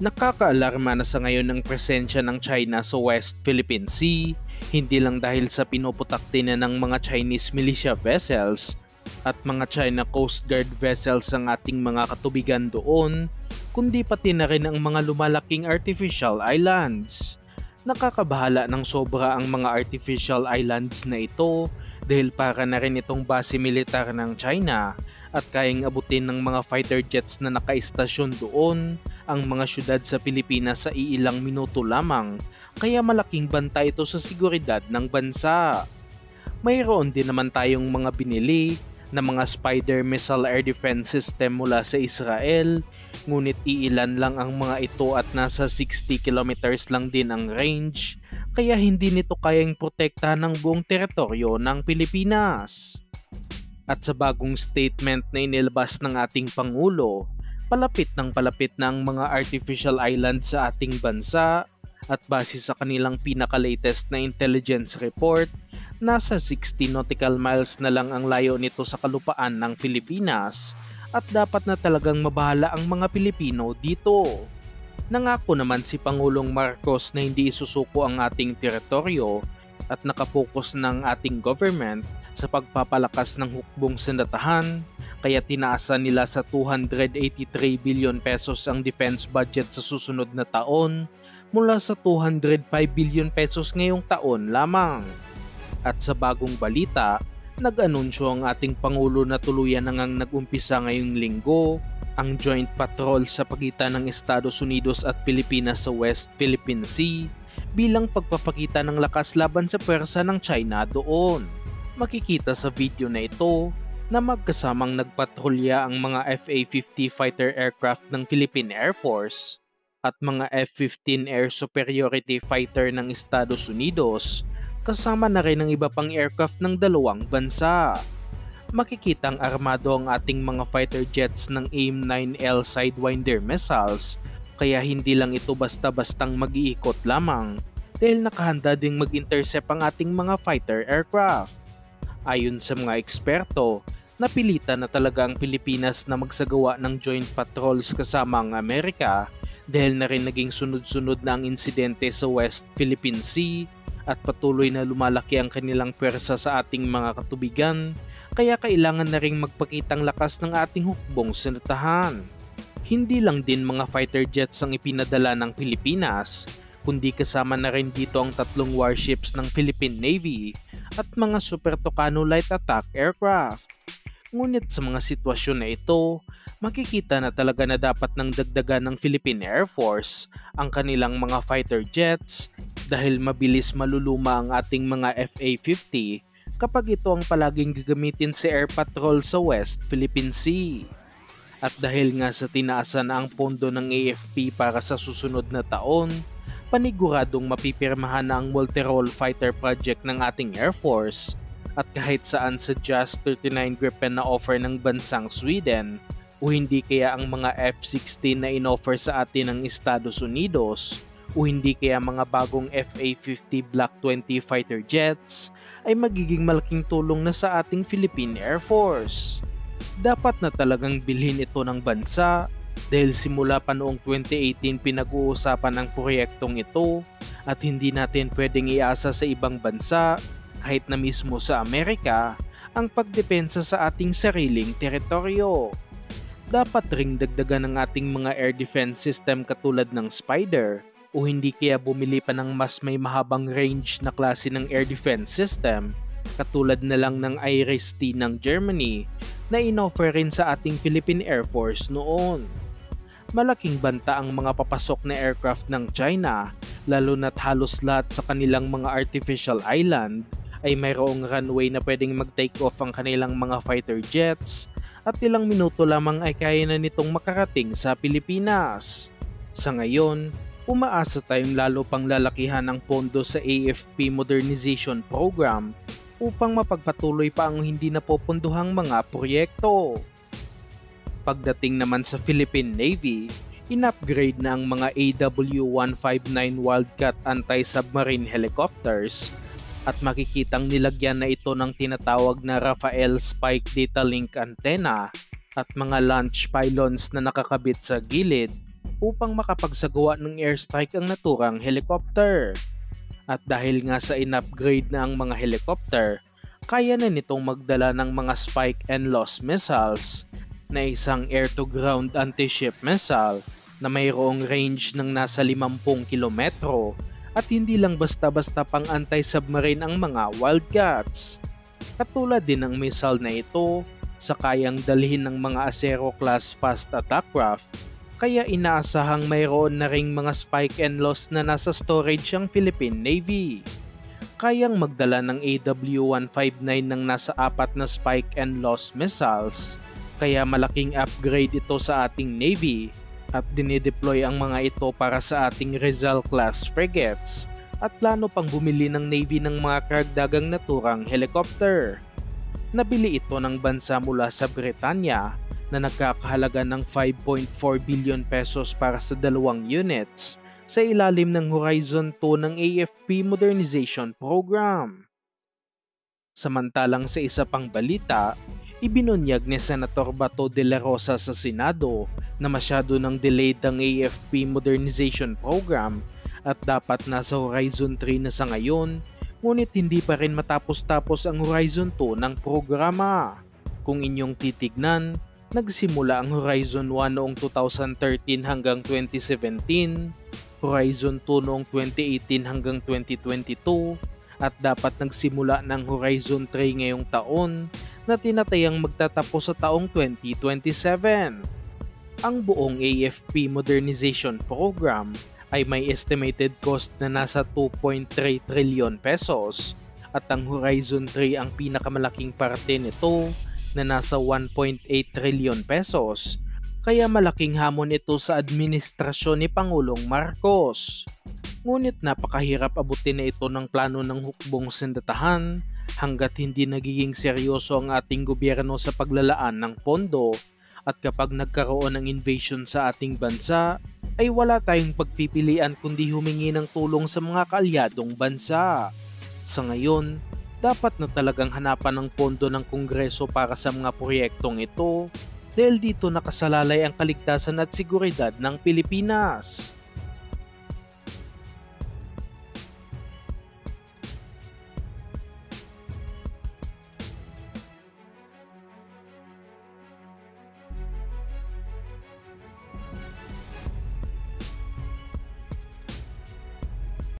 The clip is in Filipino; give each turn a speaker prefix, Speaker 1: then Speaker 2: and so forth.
Speaker 1: Nakakaalarma na sa ngayon ang presensya ng China sa West Philippine Sea, hindi lang dahil sa pinuputakti na ng mga Chinese militia vessels at mga China Coast Guard vessels ang ating mga katubigan doon, kundi pati na rin ang mga lumalaking artificial islands. Nakakabahala ng sobra ang mga artificial islands na ito dahil para na rin itong base militar ng China at kayang abutin ng mga fighter jets na nakaistasyon doon ang mga syudad sa Pilipinas sa iilang minuto lamang, kaya malaking banta ito sa seguridad ng bansa. Mayroon din naman tayong mga binili na mga Spider missile air defense system mula sa Israel, ngunit iilan lang ang mga ito at nasa 60 kilometers lang din ang range, kaya hindi nito kayang protektahan ng buong teritoryo ng Pilipinas. At sa bagong statement na inilabas ng ating Pangulo, palapit na ang mga artificial islands sa ating bansa at base sa kanilang pinaka-latest na intelligence report, nasa 60 nautical miles na lang ang layo nito sa kalupaan ng Pilipinas at dapat na talagang mabahala ang mga Pilipino dito. Nangako naman si Pangulong Marcos na hindi isusuko ang ating teritoryo at nakapokus ng ating government sa pagpapalakas ng hukbong sandatahan, kaya tinaasan nila sa 283 billion pesos ang defense budget sa susunod na taon mula sa 205 billion pesos ngayong taon lamang. At sa bagong balita, nag-anunsyo ang ating Pangulo na tuluyan na ngang nag-umpisa ngayong linggo ang joint patrol sa pagitan ng Estados Unidos at Pilipinas sa West Philippine Sea bilang pagpapakita ng lakas laban sa pwersa ng China doon. Makikita sa video na ito na magkasamang nagpatrolya ang mga FA-50 fighter aircraft ng Philippine Air Force at mga F-15 Air Superiority Fighter ng Estados Unidos, kasama na rin ang iba pang aircraft ng dalawang bansa. Makikitang armado ang ating mga fighter jets ng AIM-9L Sidewinder missiles, kaya hindi lang ito basta-bastang mag-iikot lamang dahil nakahanda ding mag-intercept ang ating mga fighter aircraft. Ayon sa mga eksperto, napilitan na talaga ang Pilipinas na magsagawa ng joint patrols kasama ang Amerika dahil na rin naging sunod-sunod na ang insidente sa West Philippine Sea at patuloy na lumalaki ang kanilang pwersa sa ating mga katubigan, kaya kailangan na ring magpakitang lakas ng ating hukbong sandatahan. Hindi lang din mga fighter jets ang ipinadala ng Pilipinas, kundi kasama na rin dito ang 3 warships ng Philippine Navy at mga Super Tucano light attack aircraft. Ngunit sa mga sitwasyon na ito, makikita na talaga na dapat nang dagdagan ng Philippine Air Force ang kanilang mga fighter jets dahil mabilis maluluma ang ating mga FA-50 kapag ito ang palaging gagamitin sa air patrol sa West Philippine Sea. At dahil nga sa tinaasan na ang pondo ng AFP para sa susunod na taon, paniguradong mapipirmahan na ang multi-role fighter project ng ating Air Force at kahit saan sa JAS 39 Gripen na offer ng bansang Sweden o hindi kaya ang mga F-16 na inoffer sa atin ng Estados Unidos o hindi kaya mga bagong FA-50 Block 20 fighter jets ay magiging malaking tulong na sa ating Philippine Air Force. Dapat na talagang bilhin ito ng bansa dahil simula pa noong 2018 pinag-uusapan ang proyektong ito at hindi natin pwedeng iasa sa ibang bansa kahit na mismo sa Amerika ang pagdepensa sa ating sariling teritoryo. Dapat ring dagdagan ng ating mga air defense system katulad ng Spider o hindi kaya bumili pa ng mas may mahabang range na klase ng air defense system katulad na lang ng IRIS-T ng Germany na inoffer rin sa ating Philippine Air Force noon. Malaking banta ang mga papasok na aircraft ng China, lalo na't halos lahat sa kanilang mga artificial island ay mayroong runway na pwedeng mag-take off ang kanilang mga fighter jets at ilang minuto lamang ay kaya na nitong makarating sa Pilipinas. Sa ngayon, umaasa tayong lalo pang lalakihan ang pondo sa AFP Modernization Program upang mapagpatuloy pa ang hindi napopondohang mga proyekto. Pagdating naman sa Philippine Navy, in-upgrade na ang mga AW159 Wildcat anti-submarine helicopters at makikitang nilagyan na ito ng tinatawag na Rafael Spike Data Link Antenna at mga launch pylons na nakakabit sa gilid upang makapagsagawa ng airstrike ang naturang helicopter. At dahil nga sa in-upgrade na ang mga helicopter, kaya na nitong magdala ng mga spike and loss missiles na isang air-to-ground anti-ship missile na mayroong range ng nasa 50 kilometro at hindi lang basta-basta pang anti-submarine ang mga Wildcats. Katulad din ng missile na ito sa kayang dalhin ng mga Acero-class fast attack craft, kaya inaasahang mayroon na ring mga spike and loss na nasa storage ang Philippine Navy. Kayang magdala ng AW159 ng nasa 4 na spike and loss missiles, kaya malaking upgrade ito sa ating Navy at dinideploy ang mga ito para sa ating Rizal-class frigates at plano pang bumili ng Navy ng mga karagdagang naturang helicopter. Nabili ito ng bansa mula sa Britanya na nagkakahalaga ng 5.4 billion pesos para sa 2 units sa ilalim ng Horizon 2 ng AFP Modernization Program. Samantalang sa isa pang balita, ibinunyag ni Senator Bato de la Rosa sa Senado na masyado nang delayed ang AFP Modernization Program at dapat nasa Horizon 3 na sa ngayon, ngunit hindi pa rin matapos-tapos ang Horizon 2 ng programa. Kung inyong titignan, nagsimula ang Horizon 1 noong 2013 hanggang 2017, Horizon 2 noong 2018 hanggang 2022, at dapat nagsimula ng Horizon 3 ngayong taon na tinatayang magtatapos sa taong 2027. Ang buong AFP Modernization Program ay may estimated cost na nasa 2.3 trillion pesos at ang Horizon 3 ang pinakamalaking parte nito na nasa 1.8 trillion pesos, kaya malaking hamon ito sa administrasyon ni Pangulong Marcos. Ngunit napakahirap abutin na ito ng plano ng hukbong sindatahan hanggat hindi nagiging seryoso ang ating gobyerno sa paglalaan ng pondo, at kapag nagkaroon ng invasion sa ating bansa ay wala tayong pagpipilian kundi humingi ng tulong sa mga kaalyadong bansa. Sa ngayon, dapat na talagang hanapan ng pondo ng Kongreso para sa mga proyektong ito dahil dito nakasalalay ang kaligtasan at seguridad ng Pilipinas.